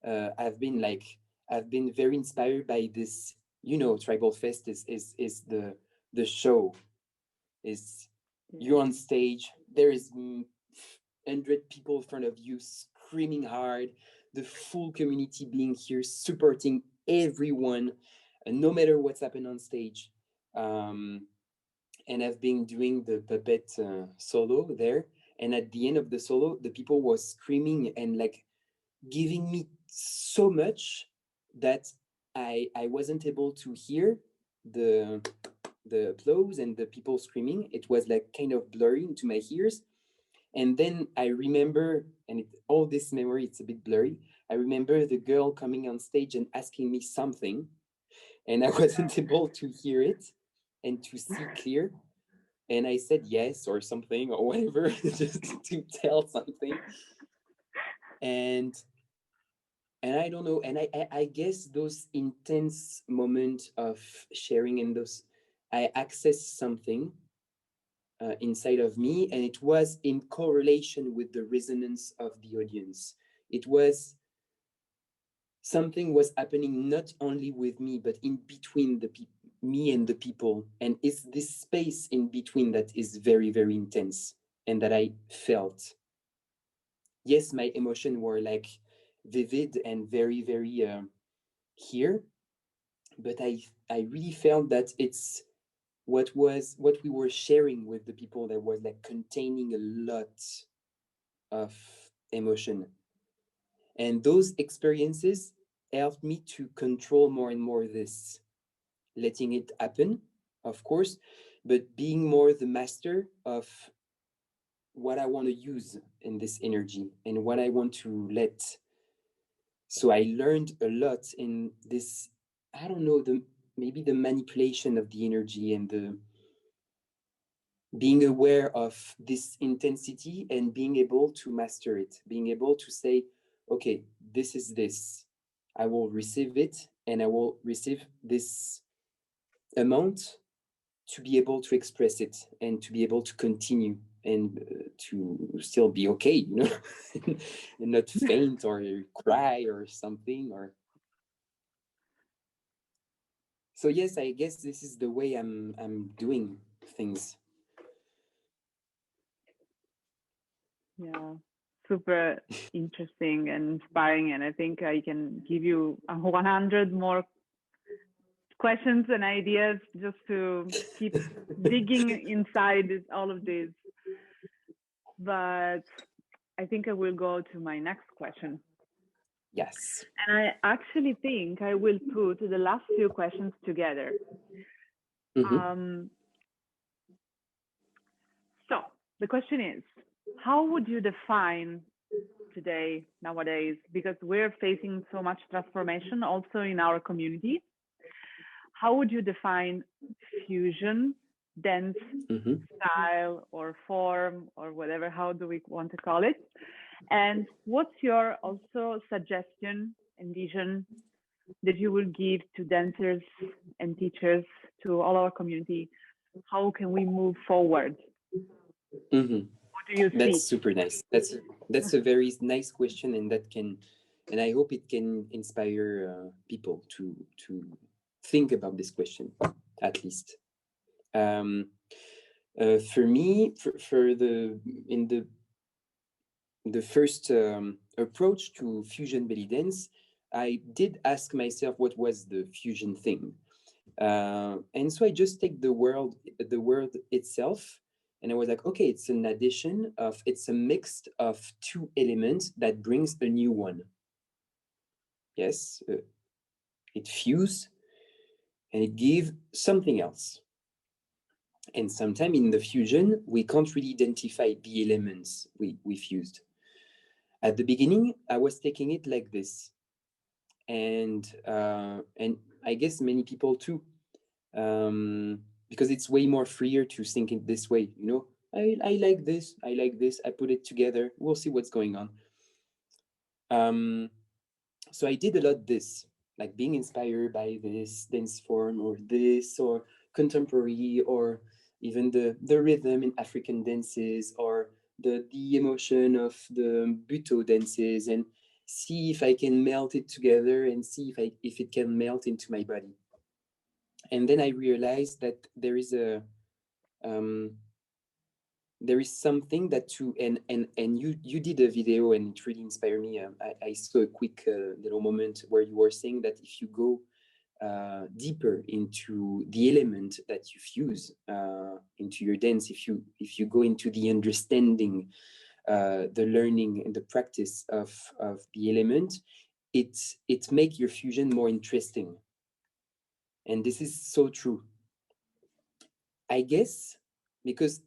[SPEAKER 3] I've been very inspired by this. You know, Tribal Fest is the show. Is you're on stage, there is 100 people in front of you screaming hard, the full community being here supporting everyone, no matter what's happened on stage. And I've been doing the puppet solo there, and at the end of the solo, the people were screaming and like giving me so much that I wasn't able to hear the applause and the people screaming. It was like kind of blurry into my ears. And then I remember, and all this memory, it's a bit blurry. I remember the girl coming on stage and asking me something, and I wasn't able to hear it and to see clear. And I said yes or something or whatever, just to tell something. And I don't know. And I guess those intense moments of sharing, and those, I accessed something inside of me, and it was in correlation with the resonance of the audience. It was something was happening not only with me, but in between me and the people. And it's this space in between that is very, very intense, and that I felt. Yes, my emotions were like vivid and very, very here, but I really felt that it's what we were sharing with the people that was like containing a lot of emotion. And those experiences helped me to control more and more this, letting it happen, of course, but being more the master of what I want to use in this energy and what I want to let. So I learned a lot in this, I don't know, maybe the manipulation of the energy, and the being aware of this intensity and being able to master it, being able to say, okay, this is this. I will receive it, and I will receive this amount to be able to express it and to be able to continue, and to still be okay, you know, and not faint or cry or something. Or so yes, I guess this is the way I'm doing things.
[SPEAKER 2] Yeah, super interesting and inspiring. And I think I can give you 100 more questions and ideas just to keep digging inside all of this. but I think I will go to my next question.
[SPEAKER 3] Yes.
[SPEAKER 2] And I actually think I will put the last few questions together. So the question is, how would you define today, nowadays, because we're facing so much transformation also in our community, how would you define fusion dance style or form or whatever, how do we want to call it? And what's your also suggestion and vision that you will give to dancers and teachers, to all our community? How can we move forward? What do you see?
[SPEAKER 3] That's super nice. That's a very nice question, and I hope it can inspire people to think about this question, at least. For me, in the first approach to fusion belly dance, I did ask myself what was the fusion thing, and so I just take the word itself, and I was like, okay, it's a mix of two elements that brings a new one. Yes, it fuse and it gives something else. And sometimes in the fusion, we can't really identify the elements we fused. At the beginning, I was taking it like this, and I guess many people too, because it's way more freer to think it this way. You know, I like this, I put it together. We'll see what's going on. So I did a lot this, like being inspired by this dance form or this or contemporary or even the rhythm in African dances or the emotion of the buto dances, and see if I can melt it together and see if it can melt into my body. And then I realized that there is something that and you did a video and it really inspired me. I saw a quick little moment where you were saying that if you go deeper into the element that you fuse into your dance, if you go into the understanding, the learning and the practice of the element, it make your fusion more interesting. And this is so true, I guess, because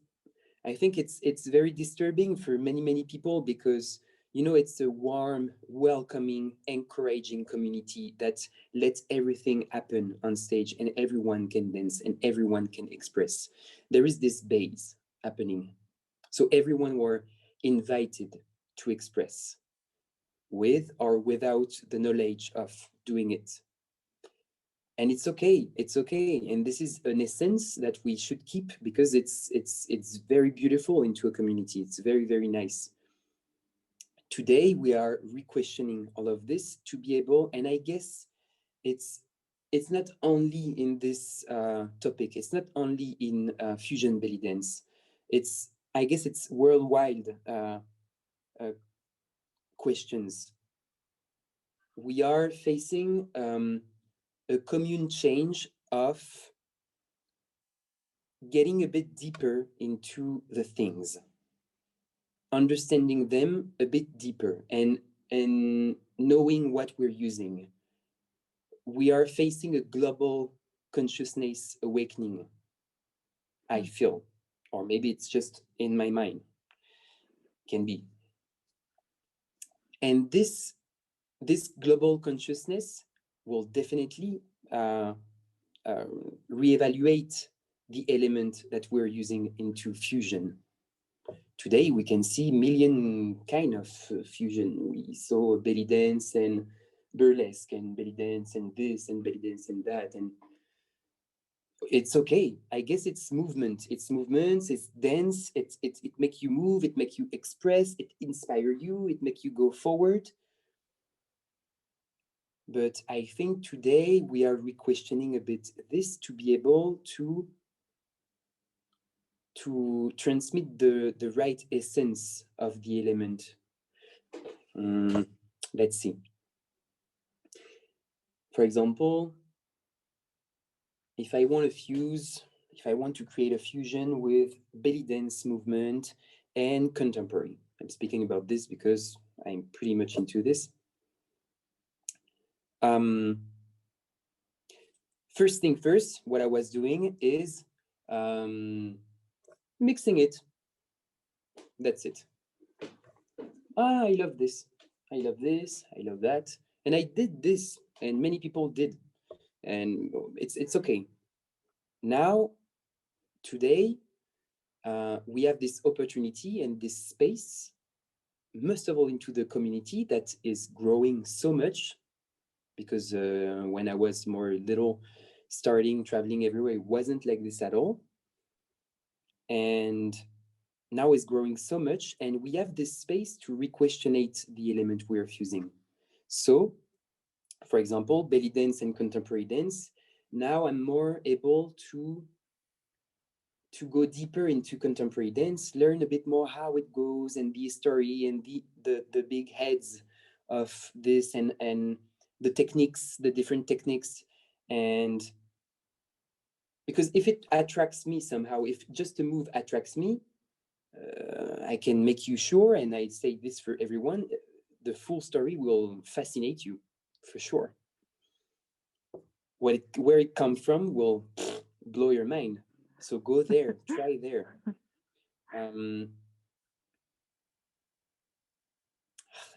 [SPEAKER 3] I think it's very disturbing for many people, because it's a warm, welcoming, encouraging community that lets everything happen on stage and everyone can dance and everyone can express. There is this base happening. So everyone were invited to express with or without the knowledge of doing it. And it's okay, and this is an essence that we should keep, because it's very beautiful into a community. It's very, very nice. Today we are re-questioning all of this to be able, and I guess it's not only in this topic, it's not only in fusion belly dance, I guess it's worldwide questions. We are facing a commune change of getting a bit deeper into the things, understanding them a bit deeper, and knowing what we're using. We are facing a global consciousness awakening, I feel, or maybe it's just in my mind, can be. And this global consciousness will definitely reevaluate the element that we're using into fusion. Today we can see million kind of fusion. We saw belly dance and burlesque and belly dance and this and belly dance and that, and it's okay. I guess it's movement, it's dance, it make you move, it make you express, it inspire you, it make you go forward. But I think today we are re-questioning a bit this to be able to transmit the right essence of the element. Let's see. For example, if I want to create a fusion with belly dance movement and contemporary. I'm speaking about this because I'm pretty much into this. First thing first, what I was doing is mixing it. That's it. I love this. I love this. I love that. And I did this, and many people did. And it's okay. Now, today, we have this opportunity and this space, most of all into the community that is growing so much, because when I was more little, starting traveling everywhere, it wasn't like this at all. And now it's growing so much, and we have this space to re-questionate the element we are fusing. So, for example, belly dance and contemporary dance, now I'm more able to go deeper into contemporary dance, learn a bit more how it goes and the story and the big heads of this, and the techniques, the different techniques. And because if it attracts me somehow, if just a move attracts me, I can make you sure, and I say this for everyone, the full story will fascinate you for sure. Where it comes from will blow your mind. So go there, try there.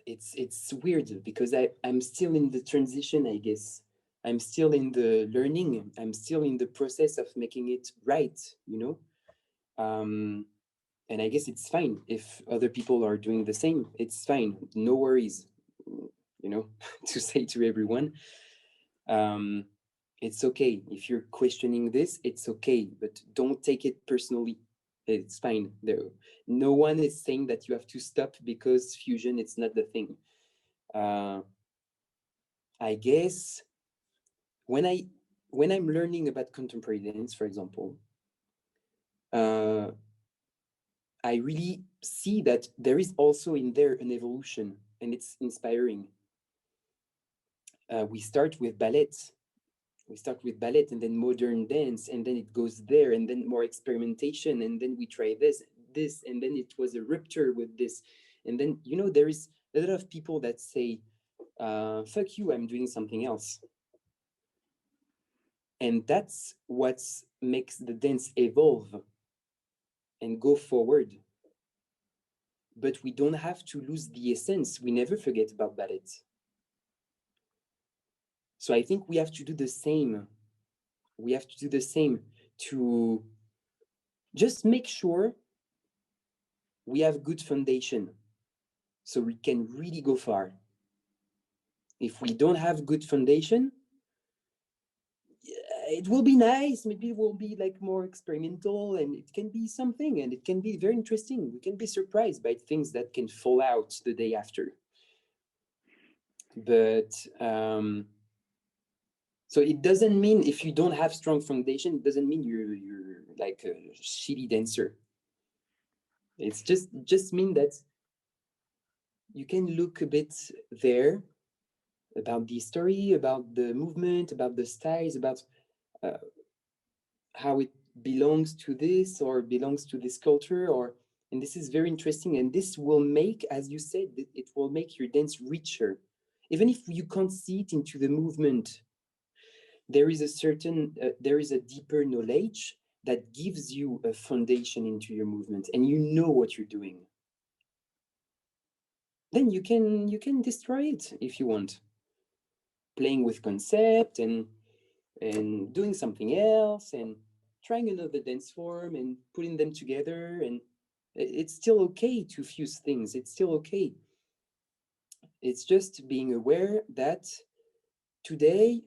[SPEAKER 3] It's weird because I'm still in the transition, I guess. I'm still in the learning. I'm still in the process of making it right, you know? And I guess it's fine if other people are doing the same. It's fine. No worries, you know, to say to everyone. It's okay. If you're questioning this, it's okay, but don't take it personally. It's fine. No one is saying that you have to stop because fusion, it's not the thing. I guess when I'm learning about contemporary dance, for example, I really see that there is also in there an evolution, and it's inspiring. We start with ballet. And then modern dance, and then it goes there, and then more experimentation, and then we try this, and then it was a rupture with this. And then, you know, there is a lot of people that say, fuck you, I'm doing something else. And that's what makes the dance evolve and go forward. But we don't have to lose the essence. We never forget about ballet. So I think we have to do the same. We have to do the same to just make sure we have good foundation so we can really go far. If we don't have good foundation, it will be nice. Maybe it will be like more experimental, and it can be something, and it can be very interesting. We can be surprised by things that can fall out the day after. But so it doesn't mean if you don't have strong foundation, it doesn't mean you're like a shitty dancer. It's just mean that you can look a bit there about the story, about the movement, about the styles, about how it belongs to this or belongs to this culture, and this is very interesting. And this will make, as you said, it will make your dance richer. Even if you can't see it into the movement, there is a deeper knowledge that gives you a foundation into your movement, and you know what you're doing. Then you can destroy it if you want, playing with concept and doing something else and trying another dance form and putting them together. And it's still okay to fuse things. It's still okay. It's just being aware that today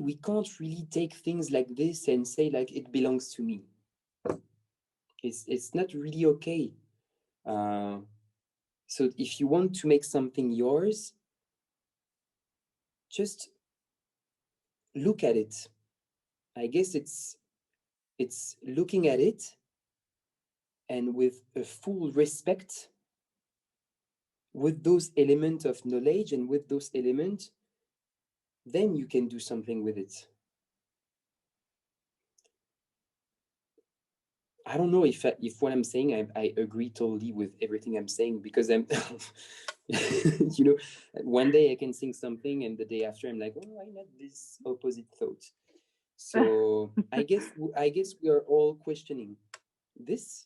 [SPEAKER 3] we can't really take things like this and say like it belongs to me. It's not really okay. So if you want to make something yours, just look at it. I guess it's looking at it and with a full respect, with those elements of knowledge and with those elements, then you can do something with it. I don't know if what I'm saying, I agree totally with everything I'm saying, because I'm, you know, one day I can sing something and the day after I'm like, oh, I had this opposite thought. So I guess we are all questioning this,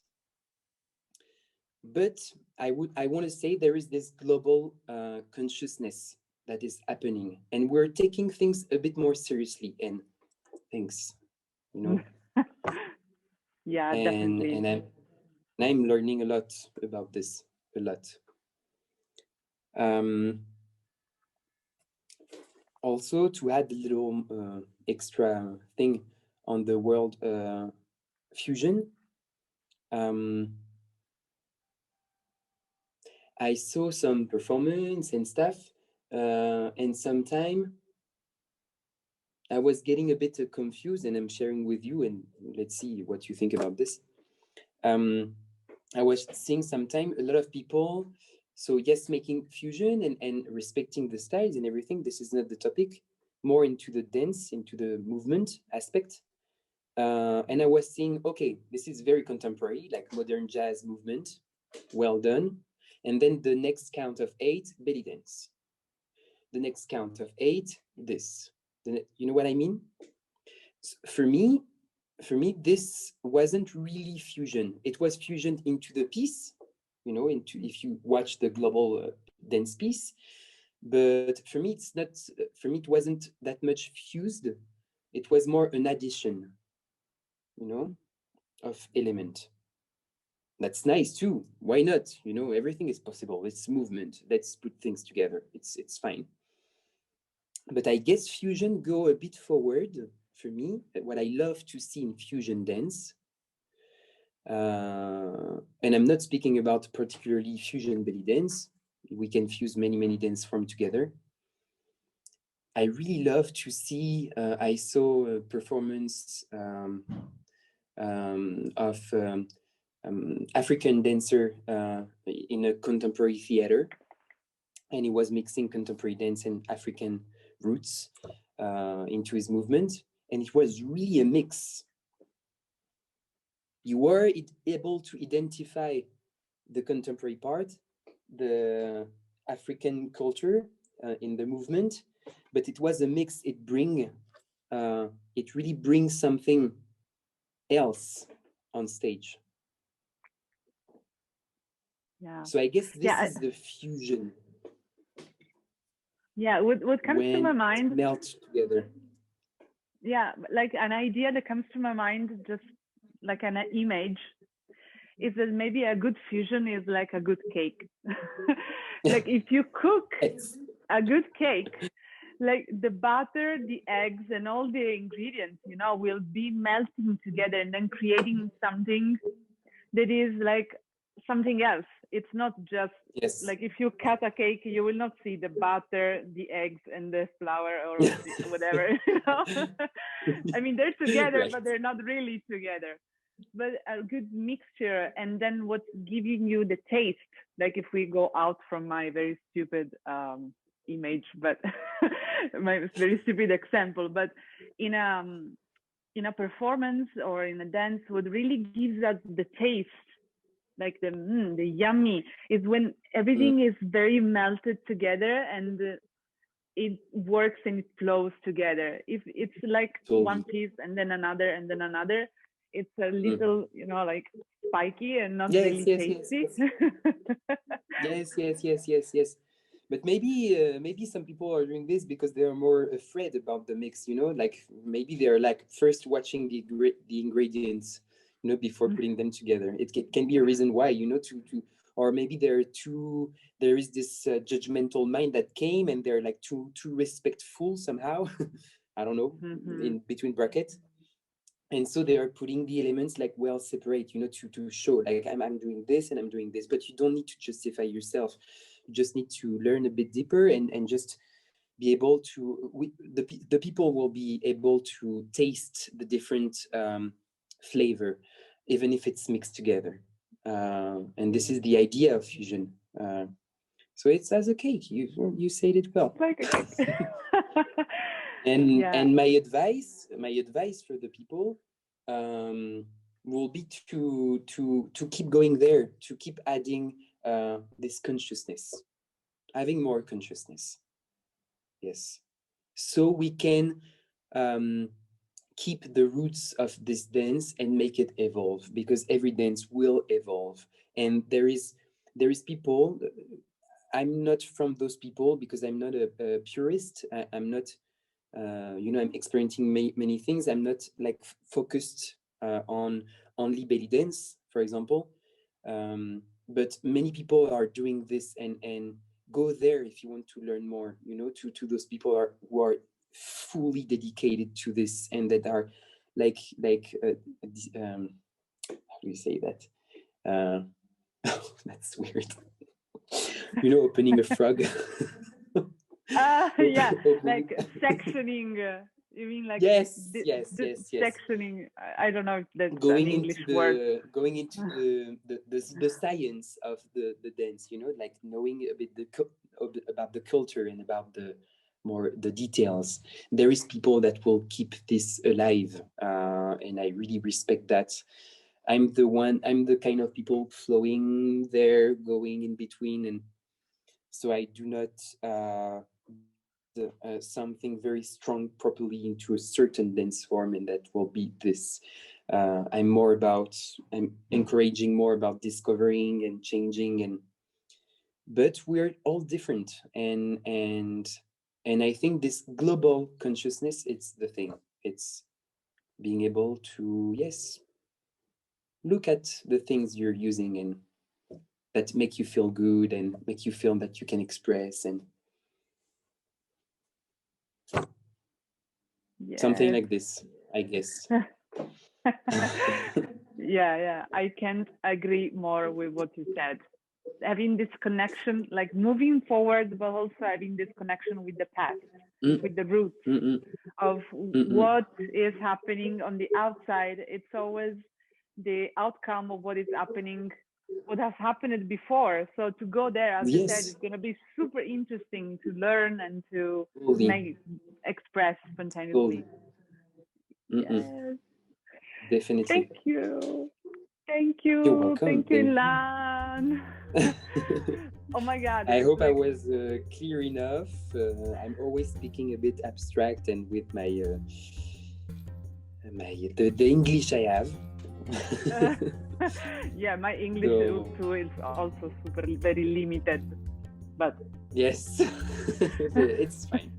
[SPEAKER 3] but I want to say there is this global consciousness that is happening, and we're taking things a bit more seriously and things, you know.
[SPEAKER 2] Yeah,
[SPEAKER 3] and
[SPEAKER 2] definitely.
[SPEAKER 3] and I'm learning a lot about this, a lot. Also, to add a little extra thing on the world fusion, I saw some performance and stuff, and sometime I was getting a bit confused, and I'm sharing with you, and let's see what you think about this. I was seeing sometime a lot of people, so yes, making fusion and respecting the styles and everything. This is not the topic, more into the dance, into the movement aspect. And I was seeing, okay, this is very contemporary, like modern jazz movement, well done. And then the next count of 8, belly dance. The next count of 8, this. You know what I mean? For me, this wasn't really fusion. It was fusion into the piece, you know, into, if you watch the global dance piece. But for me, it's not. For me, it wasn't that much fused. It was more an addition, you know, of element. That's nice too. Why not? You know, everything is possible. It's movement. Let's put things together. It's fine. But I guess fusion go a bit forward for me. What I love to see in fusion dance, and I'm not speaking about particularly fusion belly dance. We can fuse many dance forms together. I really love to see. I saw a performance of African dancer in a contemporary theater, and he was mixing contemporary dance and African roots into his movement, and it was really a mix. You were able to identify the contemporary part, the African culture in the movement, but it was a mix. It really brings something else on stage.
[SPEAKER 2] Yeah.
[SPEAKER 3] So I guess this is the fusion.
[SPEAKER 2] Yeah, what comes to my mind,
[SPEAKER 3] melt together.
[SPEAKER 2] Yeah, like an idea that comes to my mind, just like an image, is that maybe a good fusion is like a good cake. Like if you cook a good cake, like the butter, the eggs, and all the ingredients, you know, will be melting together and then creating something that is like something else. It's not just like if you cut a cake, you will not see the butter, the eggs, and the flour or whatever. You know? I mean, they're together, right, but they're not really together. But a good mixture, and then what's giving you the taste. Like if we go out from my very stupid image, but my very stupid example, but in a performance or in a dance, what really gives us the taste, like the yummy, is when everything is very melted together and it works and it flows together. If it's like one piece and then another, it's a little, you know, like spiky and not really tasty.
[SPEAKER 3] Yes. But maybe some people are doing this because they are more afraid about the mix, you know, like maybe they're like first watching the ingredients, you know, before putting them together. It can be a reason why, you know, or maybe there is this judgmental mind that came and they're like too respectful somehow. I don't know, in between brackets. And so they are putting the elements like well separate, you know, to show like I'm doing this and I'm doing this, but you don't need to justify yourself. You just need to learn a bit deeper and just be able to, the people will be able to taste the different flavor, even if it's mixed together. And this is the idea of fusion. So it's as a cake. You said it well.
[SPEAKER 2] Like a cake.
[SPEAKER 3] And my advice for the people, will be to keep going there, to keep adding this consciousness, having more consciousness. Yes, so we can keep the roots of this dance and make it evolve, because every dance will evolve. And there is people, I'm not from those people, because I'm not a purist. I'm not I'm experiencing many things. I'm not like focused on only belly dance, for example, but many people are doing this, and go there if you want to learn more, to those people who are fully dedicated to this, and that are like how do you say that? That's weird. Opening a frog.
[SPEAKER 2] Yeah, like sectioning. You mean like
[SPEAKER 3] yes.
[SPEAKER 2] sectioning? I don't know if that's
[SPEAKER 3] Going
[SPEAKER 2] an English
[SPEAKER 3] into
[SPEAKER 2] word.
[SPEAKER 3] the science of the dance, like knowing a bit about the culture and about the details. There is people that will keep this alive, and I really respect that. I'm the kind of people flowing there, going in between, and so I do not something very strong properly into a certain dance form, and that will be this. I'm encouraging more about discovering and changing, but we're all different, and I think this global consciousness, it's the thing. It's being able to, yes, look at the things you're using and that make you feel good and make you feel that you can express, and something like this, I guess.
[SPEAKER 2] Yeah, I can't agree more with what you said. Having this connection, like moving forward, but also having this connection with the past, with the roots of what is happening on the outside. It's always the outcome of what is happening, what has happened before. So to go there, as you said, it's going to be super interesting to learn and to express spontaneously. Yes.
[SPEAKER 3] Definitely.
[SPEAKER 2] Thank you.
[SPEAKER 3] You're welcome.
[SPEAKER 2] Thank you, Illan. Oh my God.
[SPEAKER 3] I hope I was clear enough. I'm always speaking a bit abstract and with my the English I have.
[SPEAKER 2] Yeah, my English too is also very limited, but
[SPEAKER 3] yes, it's fine.